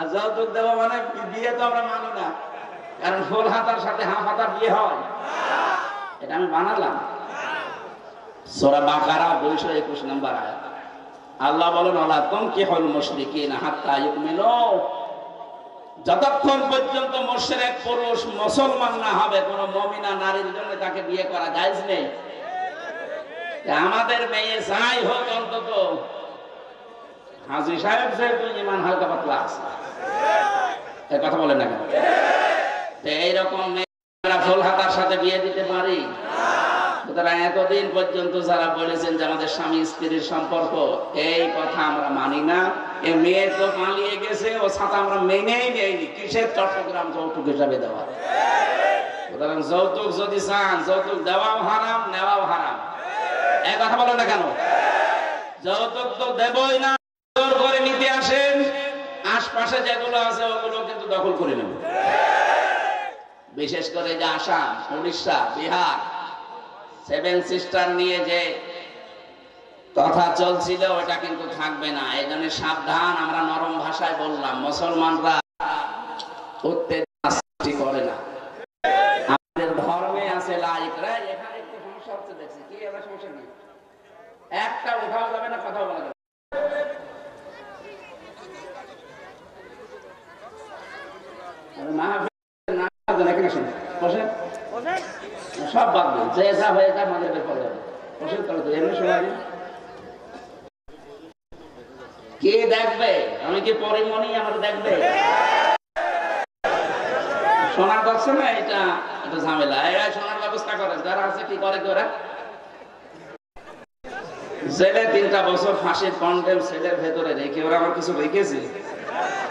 আর যৌতুক দেওয়া মানে বিয়ে তো আমরা মানি না, কারণ ফুল হাতার সাথে হাফ হাতার বিয়ে হয়, এটা আমি বানালাম। সূরা বাকারা 221 নম্বর আয়াত। আল্লাহ বলেন ওয়ালা তুনকিহুল মুশরিকিনা হাত্তা ইউমিনু, যতক্ষণ পর্যন্ত মুশরিক পুরুষ মুসলমান না হবে কোন মুমিনা নারীর জন্য তাকে বিয়ে করা জায়েজ নেই। আমাদের মেয়ে যাই হোক অন্তত হাজী সাহেব যেহেতু ঈমান হালকা পাতলা আছে, এই কথা বলেন না কেন? এইরকম মেয়েরা ফুল হাতার সাথে বিয়ে দিতে পারি? সুতরাং এতদিন পর্যন্ত যারা বলেছেন যে আমাদের স্বামী স্ত্রীর সম্পর্ক, এই কথা আমরা মানি না। এ মেয়ে তো পালিয়ে গেছে, ও সাথে আমরা মেনেই নেইনি। কিসের চট্টগ্রাম যৌতুক হিসাবে দেওয়া? সুতরাং যৌতুক যদি চান, যৌতুক দেওয়াও হারাম, নেওয়াও হারাম। এই কথা বলেন না কেন? যৌতুক তো দেবই না, জোর করে নিতে আসেন, আশপাশে যেগুলো আছে ওগুলো কিন্তু দখল করে নেব। বিশেষ করে যে আসাম, উড়িষ্যা, বিহার, 7 সিস্টার নিয়ে যে কথা চলছিল ওটা কিন্তু থাকবে না। এই জন্য সাবধান। আমরা নরম ভাষায় বললাম, মুসলমানরা উত্তেজনা সৃষ্টি করে না। আমাদের ধর্মে আছে লাইকরা। এখানে একটু সমস্যা হচ্ছে দেখছি, কি এবার সমস্যা নেই, একটা উঠাও যাবে না, কথা বলা যাবে। সব বাদ দিন, যে যা হয়ে যা আমাদের বের যাবে। কে দেখবে? আমি কি পরিমণি আমার দেখবে? সোনার দর্শন না, এটা একটা ঝামেলা। এরা সোনার ব্যবস্থা করে, যারা আছে কি করে কি ওরা? জেলে 3টা বছর ফাঁসির কন্ডেম সেলের ভেতরে রেখে ওরা আমার কিছু রেখেছে,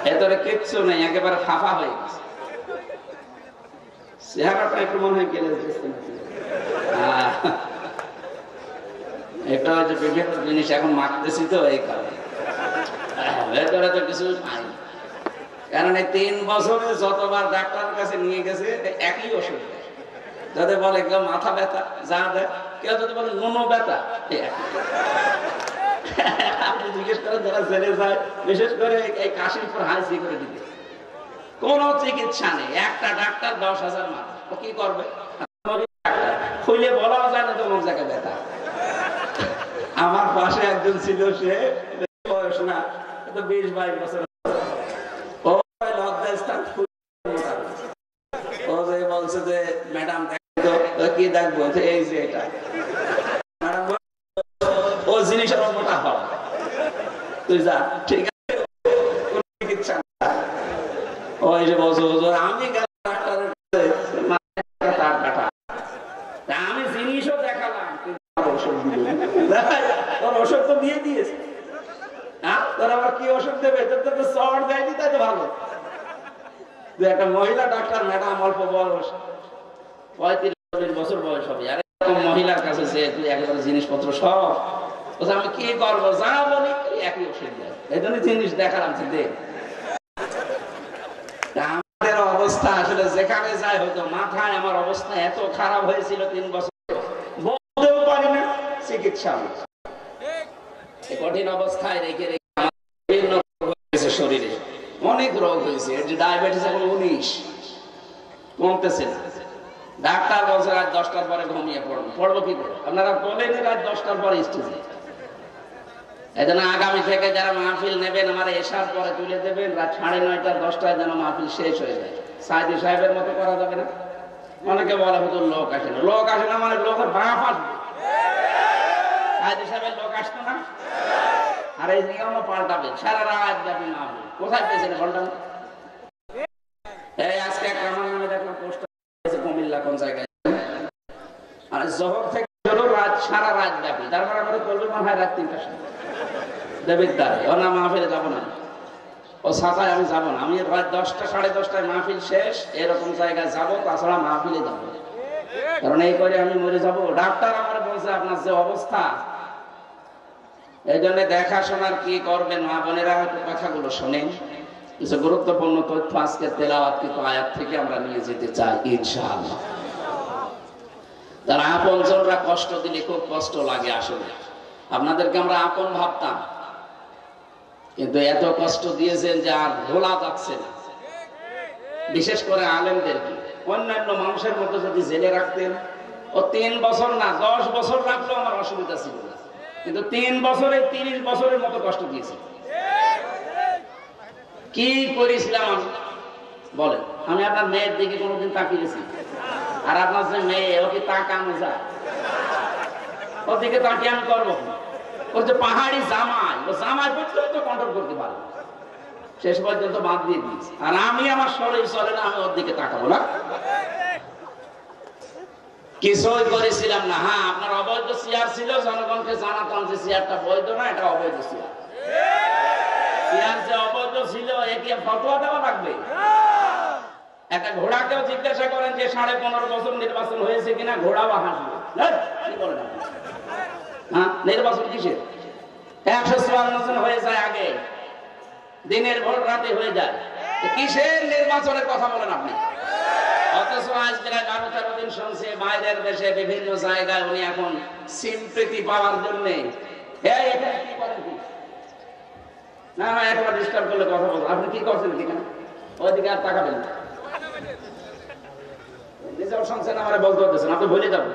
ভেতরে কিচ্ছু নেই, একেবারে ফাঁপা হয়ে গেছে। চেহারাটা একটু মনে হয় গেলে এটা হচ্ছে বিভিন্ন জিনিস এখন মারতেছি তো, এই কারণে ভেতরে তো কিছু নাই। কারণ এই 3 বছরে যতবার ডাক্তারের কাছে নিয়ে গেছে একই ওষুধ। যাদের বলে কেউ মাথা ব্যথা যা দেয়, কেউ যদি বলে নুনো ব্যথা, আপনি জিজ্ঞেস করেন যারা জেলে যায়, বিশেষ করে এই কাশির পর হাসি করে দিবে, কোন চিকিৎসা নেই। একটা ডাক্তার 10,000 মানুষ, ও কি করবে? খুলে বলাও যায় না তোমার জায়গায় ব্যথা। আমার পাশে একজন ছিল, সে বয়স না 20-22 বছর, ও লজ্জাস্থান ও যে বলছে যে ম্যাডাম দেখো, কি দেখবো? এই যে এটা ও জিনিসের মোটা হয়, তুই যা, ঠিক আছে, চিকিৎসা ওই যে বলছো আমি ডাক্তারের তার কাটা, আমি জিনিসও দেখালাম, তোর ওষুধ তো দিয়ে দিয়েছে, তোর আবার কি ওষুধ দেবে? তোর তো চড় দেয়নি, তাই তো ভালো। একটা মহিলা ডাক্তার, ম্যাডাম অল্প বয়স, 35-40 বছর বয়স হবে, আর এরকম মহিলার কাছে যে তুই একেবারে জিনিসপত্র সব, আমি কি করবো? যা বলি একই ওষুধ দেয়। এই জন্য জিনিস দেখালাম, দেখ আমাদের অবস্থা আসলে যেখানে যায় হতো। মাথায় আমার অবস্থা এত খারাপ হয়েছিল 3 বছর, বলতেও পারি না, চিকিৎসা কঠিন অবস্থায় রেখে রেখে বিভিন্ন রোগ হয়েছে শরীরে, অনেক রোগ হয়েছে। ডায়াবেটিস এখন 19, কমতেছে না। ডাক্তার বলছে রাত 10টার পরে ঘুমিয়ে পড়বো। পড়বো কি করে? আপনারা বলেন রাত 10টার পরে স্টেজে। এই জন্য আগামী থেকে যারা মাহফিল নেবেন, আমার এশার পরে তুলে দেবেন, রাত 9:30 10টায় যেন মাহফিল শেষ হয়ে যায়। সাইদি সাহেবের মতো করা যাবে না? অনেকে বলে হতো লোক আসে না, লোক আসে না মানে লোকের বাপ আসবে। সাইদি সাহেবের লোক আসতো না, আর এই নিয়মও পাল্টাবে। সারা রাত ব্যাপী মাহফিল, কোথায় পেয়েছেন ঘন্টা? এই আজকে একটা আমার নামে দেখলাম পোস্টার কুমিল্লা কোন জায়গায়, আর জোহর থেকে রাত, সারা রাত ব্যাপী। তারপর আমাদের বলবে মনে হয় রাত 3টার সময় দেবিদ্দারে, ও না মাহফিলে যাবো না, ও সাজায় আমি যাবো না, আমি রাত 10টা 10:30 মাহফিল শেষ, এরকম জায়গায় যাবো, তাছাড়া মাহফিলে যাবো, কারণ এই করে আমি মরে যাবো। ডাক্তার আমার বলছে আপনার যে অবস্থা, এই জন্য দেখাশোনার কি করবেন মা বোনেরা, হয়তো কথাগুলো শোনেন। কিছু গুরুত্বপূর্ণ তথ্য আজকে তেলাওয়াতকৃত আয়াত থেকে আমরা নিয়ে যেতে চাই ইনশাআল্লাহ। তারা আপনজনরা কষ্ট দিলে খুব কষ্ট লাগে। আসলে আপনাদেরকে আমরা আপন ভাবতাম, কিন্তু এত কষ্ট দিয়েছেন যে আর ভোলা যাচ্ছে না। বিশেষ করে আলেমদেরকে, অন্যান্য মানুষের মতো যদি জেলে রাখতেন, ও 3 বছর না 10 বছর রাখলেও আমার অসুবিধা ছিল না, কিন্তু 3 বছরে 30 বছরের মতো কষ্ট দিয়েছে। কি করেছিলাম আমি বলেন? আমি আপনার মেয়ের দিকে কোনোদিন তাকিয়েছি? আর আপনার যে মেয়ে, ও কি তাকানো যায়? ওর দিকে তাকিয়ে আমি করবো? ওর যে পাহাড়ি জামাই, ও জামাই পর্যন্ত কন্ট্রোল করতে পারবো, শেষ পর্যন্ত বাদ দিয়ে দিয়েছি। আর আমি আমার শরীর চলে না, আমি ওর দিকে তাকাবো না? কিছুই করেছিলাম না। হ্যাঁ, আপনার অবৈধ চেয়ার ছিল, জনগণকে জানাতাম যে চেয়ারটা বৈধ না, এটা অবৈধ চেয়ার। চেয়ার যে অবৈধ ছিল, একে ফতোয়া দেওয়া লাগবে? একটা ঘোড়াকেও জিজ্ঞাসা করেন যে 15.5 বছর নির্বাচন হয়েছে কিনা, ঘোড়াও হাসবে। কি বলেন আপনি? হ্যাঁ, নির্বাচন কিসের? 154 জন হয়ে যায় আগে, দিনের ভোট রাতে হয়ে যায়। কিসের নির্বাচনের কথা বলেন আপনি? অথচ আজ প্রায় 12-13 দিন শুনছে বাইরের দেশে বিভিন্ন জায়গায় উনি এখন সিম্পেথি পাওয়ার জন্য না একবার ডিস্টার্ব করলে কথা বলবো। আপনি কি করছেন এখানে? ওইদিকে আর তাকাবেন না, নিজেও শুনছেন, আমার বলতে হতেছেন, আপনি ভুলে যাবেন।